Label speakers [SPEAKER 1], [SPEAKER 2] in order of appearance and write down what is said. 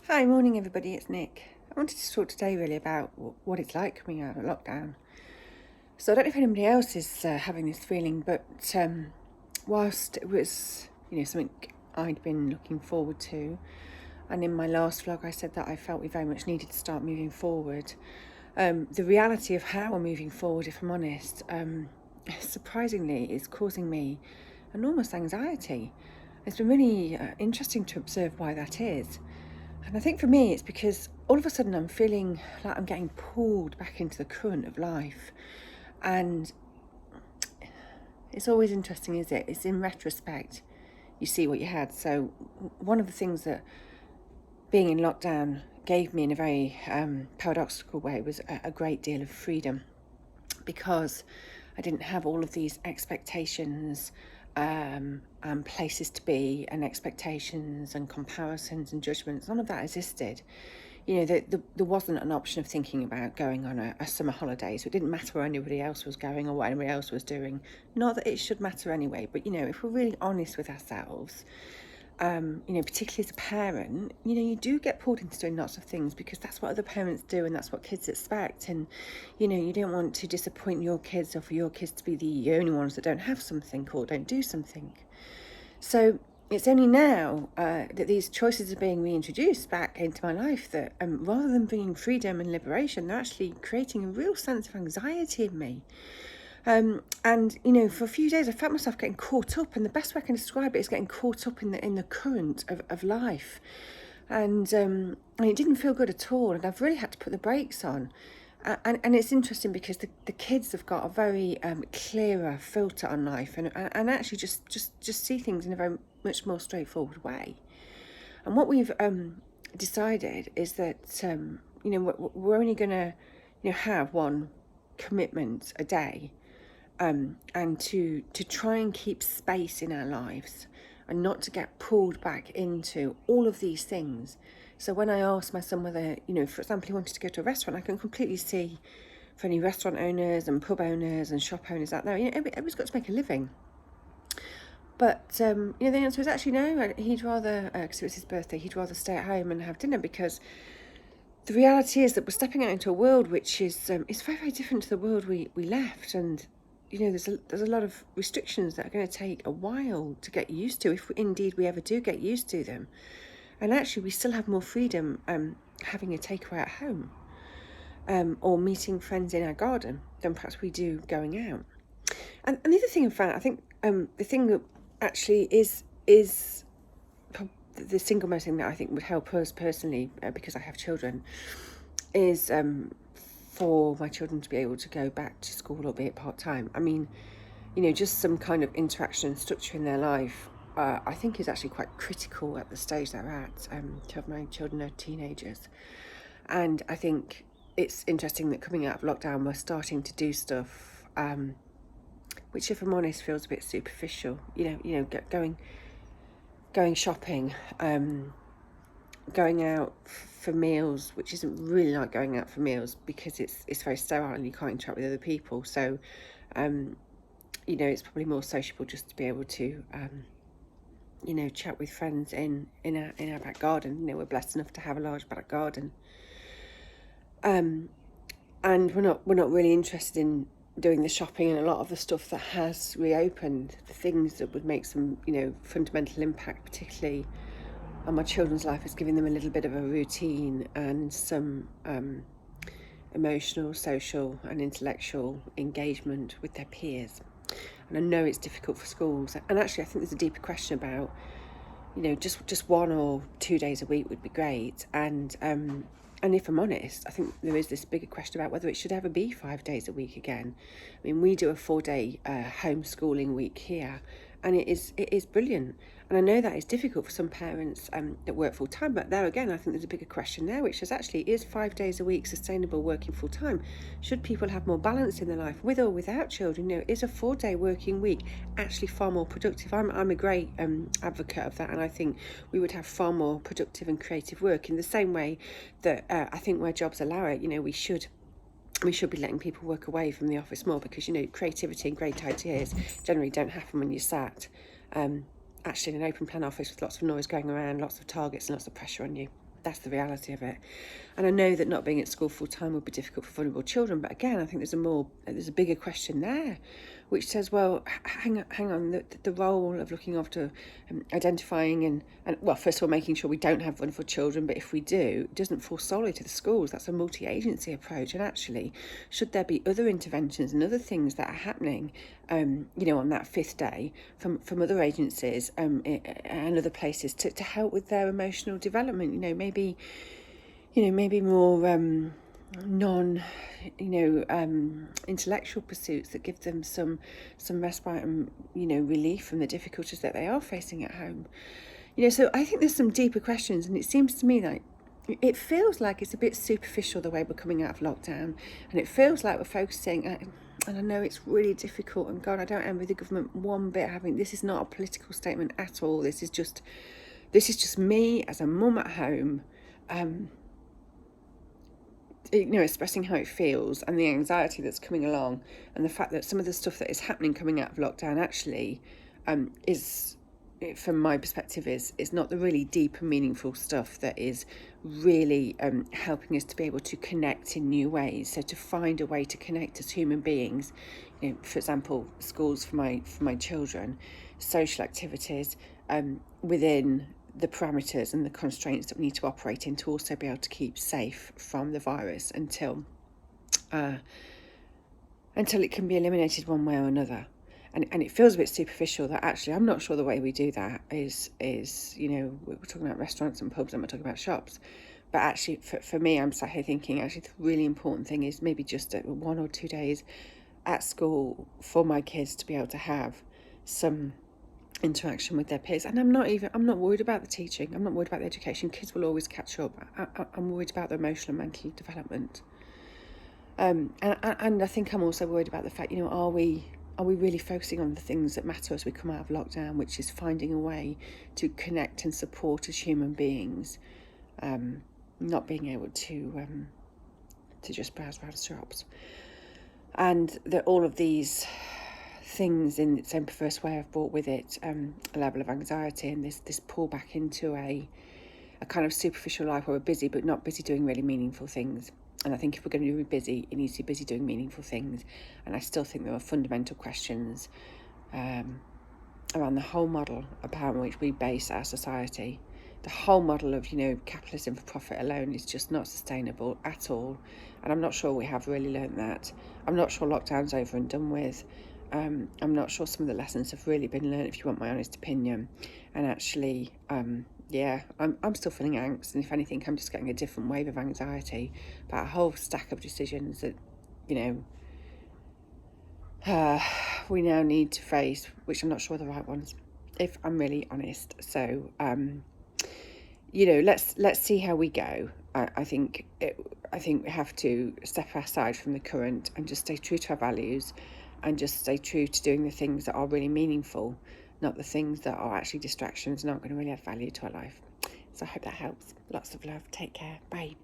[SPEAKER 1] Hi, morning everybody, it's Nick. I wanted to talk today really about what it's like coming out of lockdown. So I don't know if anybody else is having this feeling, but whilst it was, something I'd been looking forward to, and in my last vlog I said that I felt we very much needed to start moving forward. The reality of how we're moving forward, if I'm honest, surprisingly is causing me enormous anxiety. It's been really interesting to observe why that is. And I think for me, it's because all of a sudden I'm feeling like I'm getting pulled back into the current of life. And it's always interesting, is it? It's in retrospect, you see what you had. So one of the things that being in lockdown gave me in a very paradoxical way was a great deal of freedom, because I didn't have all of these expectations and places to be and expectations and comparisons and judgments. None of that existed. There wasn't an option of thinking about going on a summer holiday, so it didn't matter where anybody else was going or what anybody else was doing. Not that it should matter anyway, but if we're really honest with ourselves, particularly as a parent, you do get pulled into doing lots of things because that's what other parents do and that's what kids expect. And, you don't want to disappoint your kids or for your kids to be the only ones that don't have something or don't do something. So it's only now that these choices are being reintroduced back into my life that rather than bringing freedom and liberation, they're actually creating a real sense of anxiety in me. And for a few days I felt myself getting caught up, and the best way I can describe it is getting caught up in the current of life. And it didn't feel good at all, and I've really had to put the brakes on. And it's interesting because the kids have got a very clearer filter on life, and actually just see things in a very much more straightforward way. And what we've decided is that we're only going to have one commitment a day, and to try and keep space in our lives and not to get pulled back into all of these things. So when I asked my son whether, for example, he wanted to go to a restaurant, I can completely see for any restaurant owners and pub owners and shop owners out there, everybody's got to make a living. But, the answer was actually no. He'd rather, because it was his birthday, he'd rather stay at home and have dinner, because the reality is that we're stepping out into a world which is very, very different to the world we left. And there's a lot of restrictions that are going to take a while to get used to, if indeed we ever do get used to them. And actually we still have more freedom having a takeaway at home or meeting friends in our garden than perhaps we do going out. And the other thing in fact, I think the thing that actually is the single most thing that I think would help us personally, because I have children, is for my children to be able to go back to school, albeit part-time. I mean, just some kind of interaction and structure in their life, I think is actually quite critical at the stage they're at. To have my children are teenagers. And I think it's interesting that coming out of lockdown, we're starting to do stuff which, if I'm honest, feels a bit superficial. Going shopping, going out for meals, which isn't really like going out for meals because it's very sterile and you can't interact with other people. So, it's probably more sociable just to be able to, chat with friends in our back garden. We're blessed enough to have a large back garden. And we're not really interested in doing the shopping and a lot of the stuff that has reopened, the things that would make some, fundamental impact, particularly on my children's life, is giving them a little bit of a routine and some emotional, social and intellectual engagement with their peers. And I know it's difficult for schools, and actually I think there's a deeper question about, just 1 or 2 days a week would be great. And if I'm honest, I think there is this bigger question about whether it should ever be 5 days a week again. I mean, we do a 4-day homeschooling week here, and it is brilliant. And I know that is difficult for some parents that work full time, but there again, I think there's a bigger question there, which is actually, is 5 days a week sustainable working full time? Should people have more balance in their life with or without children? Is a 4-day working week actually far more productive? I'm a great advocate of that, and I think we would have far more productive and creative work in the same way that I think where jobs allow it, we should be letting people work away from the office more, because creativity and great ideas generally don't happen when you're sat actually in an open plan office with lots of noise going around, lots of targets and lots of pressure on you. that's the reality of it. And I know that not being at school full time would be difficult for vulnerable children, but again, I think there's a bigger question there, which says, well, hang on, the role of looking after, identifying and well, first of all, making sure we don't have vulnerable children, but if we do, it doesn't fall solely to the schools. That's a multi-agency approach. And actually, should there be other interventions and other things that are happening, on that fifth day from other agencies and other places to help with their emotional development? Maybe more non intellectual pursuits that give them some respite and relief from the difficulties that they are facing at home. So I think there's some deeper questions, and it seems to me like it feels like it's a bit superficial the way we're coming out of lockdown, and it feels like we're focusing, and I know it's really difficult, and God, I don't envy the government one bit having, this is not a political statement at all, this is just me as a mum at home, expressing how it feels and the anxiety that's coming along, and the fact that some of the stuff that is happening coming out of lockdown actually is, from my perspective, is not the really deep and meaningful stuff that is really helping us to be able to connect in new ways. So to find a way to connect as human beings, for example, schools for my children, social activities within the parameters and the constraints that we need to operate in to also be able to keep safe from the virus until it can be eliminated one way or another. And it feels a bit superficial that actually I'm not sure the way we do that is we're talking about restaurants and pubs, I'm not talking about shops. But actually for me, I'm sat here thinking actually the really important thing is maybe just 1 or 2 days at school for my kids to be able to have some interaction with their peers. And I'm not worried about the teaching, I'm not worried about the education. Kids will always catch up. I'm worried about their emotional and mental development. And I think I'm also worried about the fact, are we really focusing on the things that matter as we come out of lockdown, which is finding a way to connect and support as human beings, not being able to just browse around shops. And that all of these things in its own perverse way have brought with it a level of anxiety and this pull back into a kind of superficial life where we're busy but not busy doing really meaningful things. And I think if we're going to be busy, it needs to be busy doing meaningful things. And I still think there are fundamental questions around the whole model upon which we base our society. The whole model of, capitalism for profit alone is just not sustainable at all. And I'm not sure we have really learned that. I'm not sure lockdown's over and done with. I'm not sure some of the lessons have really been learned, if you want my honest opinion. And actually, I'm still feeling angst, and if anything, I'm just getting a different wave of anxiety about a whole stack of decisions that, we now need to face, which I'm not sure are the right ones, if I'm really honest. So, let's see how we go. I think we have to step aside from the current and just stay true to our values, and just stay true to doing the things that are really meaningful, not the things that are actually distractions and aren't going to really add value to our life. So I hope that helps. Lots of love. Take care. Bye.